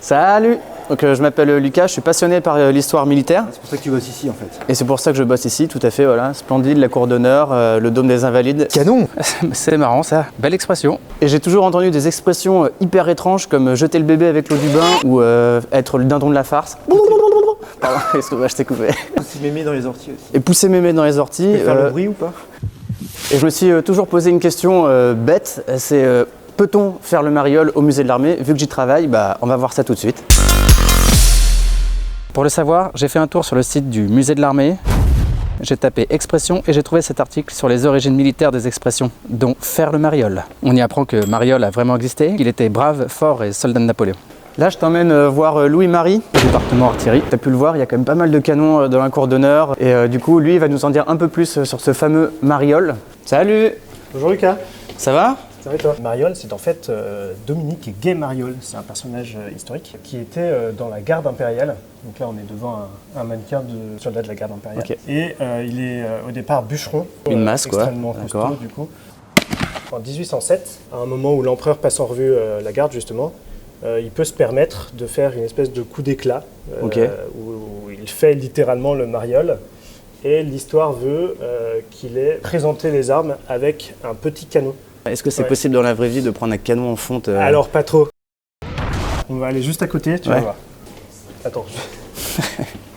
Salut! Donc je m'appelle Lucas, je suis passionné par l'histoire militaire. C'est pour ça que tu bosses ici en fait. Et c'est pour ça que je bosse ici, tout à fait, voilà. Splendide, la cour d'honneur, le dôme des Invalides. Canon! C'est marrant ça, belle expression. Et j'ai toujours entendu des expressions hyper étranges comme jeter le bébé avec l'eau du bain ou être le dindon de la farce. Pardon, excuse-moi, je t'ai coupé. Pousser mémé dans les orties aussi. Et pousser mémé dans les orties. Tu peux faire le bruit ou pas? Et je me suis toujours posé une question bête, c'est peut-on faire le mariole au musée de l'armée? Vu que j'y travaille, bah, on va voir ça tout de suite. Pour le savoir, j'ai fait un tour sur le site du musée de l'armée. J'ai tapé expression et j'ai trouvé cet article sur les origines militaires des expressions, dont faire le mariole. On y apprend que mariole a vraiment existé, qu'il était brave, fort et soldat de Napoléon. Là, je t'emmène voir Louis-Marie, au département artillerie. Tu as pu le voir, il y a quand même pas mal de canons dans la cour d'honneur. Et du coup, lui, il va nous en dire un peu plus sur ce fameux mariole. Salut! Bonjour Lucas. Ça va? Ça va et toi? Mariole, c'est en fait Dominique Gay-Mariole. C'est un personnage historique qui était dans la garde impériale. Donc là, on est devant un mannequin de soldat de la garde impériale. Okay. Et il est au départ bûcheron. Une masse, quoi. Extrêmement costaud, du coup. En 1807, à un moment où l'empereur passe en revue la garde, justement, il peut se permettre de faire une espèce de coup d'éclat où il fait littéralement le mariole. Et l'histoire veut qu'il ait présenté les armes avec un petit canon. Est-ce que c'est possible dans la vraie vie de prendre un canon en fonte Alors pas trop. On va aller juste à côté, tu vas voir. Attends.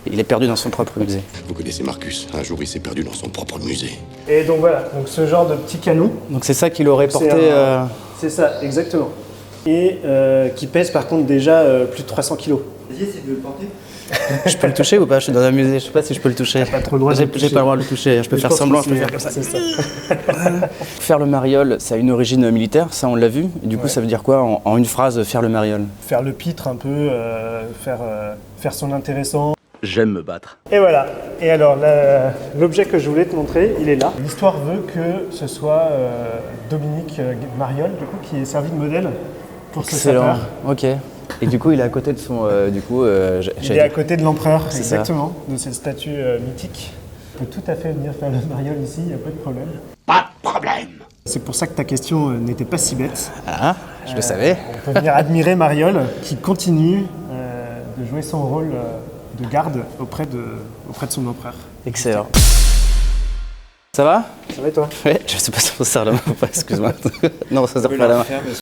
Il est perdu dans son propre musée. Vous connaissez Marcus, un jour il s'est perdu dans son propre musée. Et donc voilà, donc ce genre de petit canon. Donc c'est ça qu'il aurait porté... C'est ça, exactement. Et qui pèse par contre déjà plus de 300 kilos. Vas-y, essaye de le porter. Je peux le toucher ou pas? Je suis dans un musée, je sais pas si je peux le toucher. Pas trop le droit de J'ai le toucher. pas le droit de le toucher, je peux faire semblant, je peux faire comme ça. C'est ça. Faire le mariole, ça a une origine militaire, ça on l'a vu. Et du coup, ça veut dire quoi en une phrase, faire le mariole? Faire le pitre un peu, faire son intéressant. J'aime me battre. Et voilà. Et alors, l'objet que je voulais te montrer, il est là. L'histoire veut que ce soit Dominique Mariole, du coup, qui est servi de modèle pour ce sapeur. Ok. Et du coup, il est à côté de son... Il est à côté de l'empereur, C'est exactement, de cette statue mythique. On peut tout à fait venir faire le mariole ici, il n'y a pas de problème. Pas de problème! C'est pour ça que ta question n'était pas si bête. Ah, je le savais. On peut venir admirer Mariole, qui continue de jouer son rôle de garde auprès de son empereur. Excellent. Ça va? Ça va et toi? Ouais, je sais pas si on se serre la main ou pas, excuse-moi. Non, ça se serre pas la main.